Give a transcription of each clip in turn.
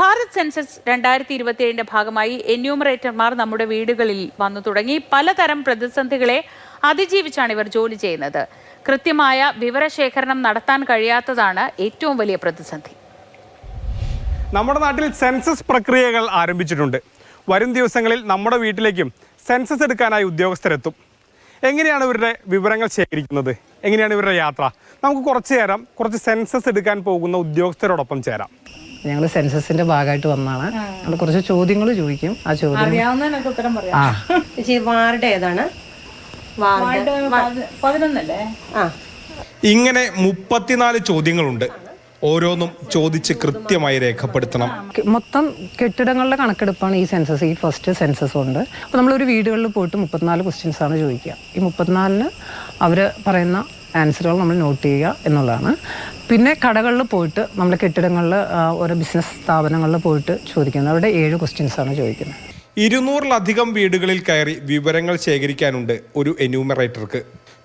Bharat census 2027 ഭാഗമായി എന്യൂമറേറ്റർമാർ നമ്മുടെ വീടുകളിൽ വന്നു തുടങ്ങി. പലതരം പ്രതിസന്ധികളെ അതിജീവിച്ചാണ് ഇവർ ജോലി ചെയ്യുന്നത്. കൃത്യമായ വിവരശേഖരണം നടത്താൻ കഴിയാത്തതാണ് ഏറ്റവും വലിയ പ്രതിസന്ധി. നമ്മുടെ നാട്ടിൽ സെൻസസ് പ്രക്രിയകൾ ആരംഭിച്ചിട്ടുണ്ട്. വരും ദിവസങ്ങളിൽ നമ്മുടെ വീട്ടിലേക്കും സെൻസസ് എടുക്കാനായി ഉദ്യോഗസ്ഥരെത്തും. എങ്ങനെയാണ് ഇവരുടെ വിവരങ്ങൾ ശേഖരിക്കുന്നത്? എങ്ങനെയാണ് ഇവരുടെ യാത്ര? നമുക്ക് കുറച്ച് സെൻസസ് എടുക്കാൻ പോകുന്ന ഉദ്യോഗസ്ഥരോടൊപ്പം ചേരാം. ഞങ്ങൾ സെൻസസിന്റെ ഭാഗമായിട്ട് വന്നാണ്. നമ്മൾ കുറച്ച് ചോദ്യങ്ങൾ ചോദിക്കും. ആ ചോദ്യം വാർഡ് ഏതാണ്? ഇങ്ങനെ 34 ചോദ്യങ്ങളുണ്ട്. ഓരോന്നും ചോദിച്ച് കൃത്യമായി രേഖപ്പെടുത്തണം. മൊത്തം കെട്ടിടങ്ങളുടെ കണക്കെടുപ്പാണ് ഈ സെൻസസ്. ഈ ഫസ്റ്റ് സെൻസസ് ഉണ്ട്. അപ്പോൾ നമ്മളൊരു വീടുകളിൽ പോയിട്ട് 34 ക്വസ്റ്റ്യൻസ് ആണ് ചോദിക്കുക. ഈ 34-ന് അവർ പറയുന്ന ആൻസറുകൾ നമ്മൾ നോട്ട് ചെയ്യുക എന്നുള്ളതാണ്. പിന്നെ കടകളിൽ പോയിട്ട് നമ്മൾ കെട്ടിടങ്ങളിൽ ഓരോ ബിസിനസ് സ്ഥാപനങ്ങളിൽ പോയിട്ട് ചോദിക്കുന്നത്. അവിടെ 7 ക്വസ്റ്റ്യൻസ് ആണ് ചോദിക്കുന്നത്. 200-ലധികം വീടുകളിൽ കയറി വിവരങ്ങൾ ശേഖരിക്കാനുണ്ട് ഒരു എന്യൂമറേറ്റർക്ക്.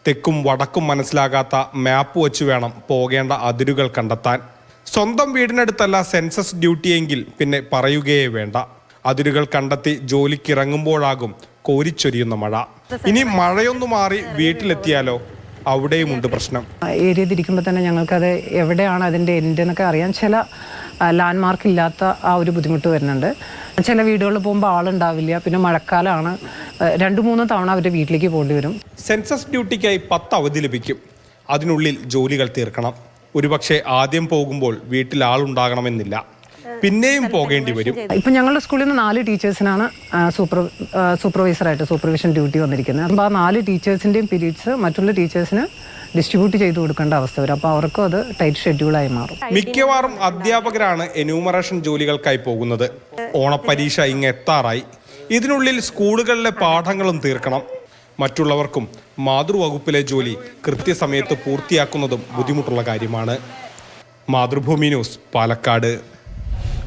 തെക്കും വടക്കും മനസ്സിലാകാത്ത മാപ്പ് വെച്ച് വേണം പോകേണ്ട അതിരുകൾ കണ്ടെത്താൻ. സ്വന്തം വീടിനടുത്തല്ല സെൻസസ് ഡ്യൂട്ടിയെങ്കിൽ പിന്നെ പറയുകയേ വേണ്ട. അതിരുകൾ കണ്ടെത്തി ജോലിക്കിറങ്ങുമ്പോഴാകും കോരിച്ചൊരിയുന്ന മഴ. ഇനി മഴയൊന്നു മാറി വീട്ടിലെത്തിയാലോ? അവിടെയുമുണ്ട് പ്രശ്നം. ഏരിയ തിരിക്കുമ്പോൾ തന്നെ ഞങ്ങൾക്കത് എവിടെയാണ് അതിൻ്റെ എൻഡ് എന്നൊക്കെ അറിയാൻ ചില ലാൻഡ് മാർക്ക് ഇല്ലാത്ത ആ ഒരു ബുദ്ധിമുട്ട് വരുന്നുണ്ട്. ചില വീടുകളിൽ പോകുമ്പോൾ ആളുണ്ടാവില്ല. പിന്നെ മഴക്കാലമാണ്. 2-3 തവണ അവരുടെ വീട്ടിലേക്ക് പോകേണ്ടി വരും. സെൻസസ് ഡ്യൂട്ടിക്കായി 10 അവധി ലഭിക്കും. അതിനുള്ളിൽ ജോലികൾ തീർക്കണം. ഒരുപക്ഷെ ആദ്യം പോകുമ്പോൾ വീട്ടിൽ ആളുണ്ടാകണമെന്നില്ല. പിന്നെയും പോകേണ്ടി വരും. ഇപ്പം ഞങ്ങളുടെ സ്കൂളിൽ നിന്ന് 4 ടീച്ചേഴ്സിനാണ് സൂപ്പർവൈസറായിട്ട് സൂപ്പർവിഷൻ ഡ്യൂട്ടി വന്നിരിക്കുന്നത്. അപ്പോൾ ആ 4 ടീച്ചേഴ്സിൻ്റെയും പീരീഡ്സ് മറ്റുള്ള ടീച്ചേഴ്സിന് ഡിസ്ട്രിബ്യൂട്ട് ചെയ്ത് കൊടുക്കേണ്ട അവസ്ഥ വരും. അപ്പോൾ അവർക്കും അത് ടൈറ്റ് ഷെഡ്യൂളായി മാറും. മിക്കവാറും അധ്യാപകരാണ് എന്യൂമറേഷൻ ജോലികൾക്കായി പോകുന്നത്. ഓണപ്പരീക്ഷ എത്താറായി. ഇതിനുള്ളിൽ സ്കൂളുകളിലെ പാഠങ്ങളും തീർക്കണം. മറ്റുള്ളവർക്കും മാതൃവകുപ്പിലെ ജോലി കൃത്യസമയത്ത് പൂർത്തിയാക്കുന്നതും ബുദ്ധിമുട്ടുള്ള കാര്യമാണ്. മാതൃഭൂമി ന്യൂസ്, പാലക്കാട്.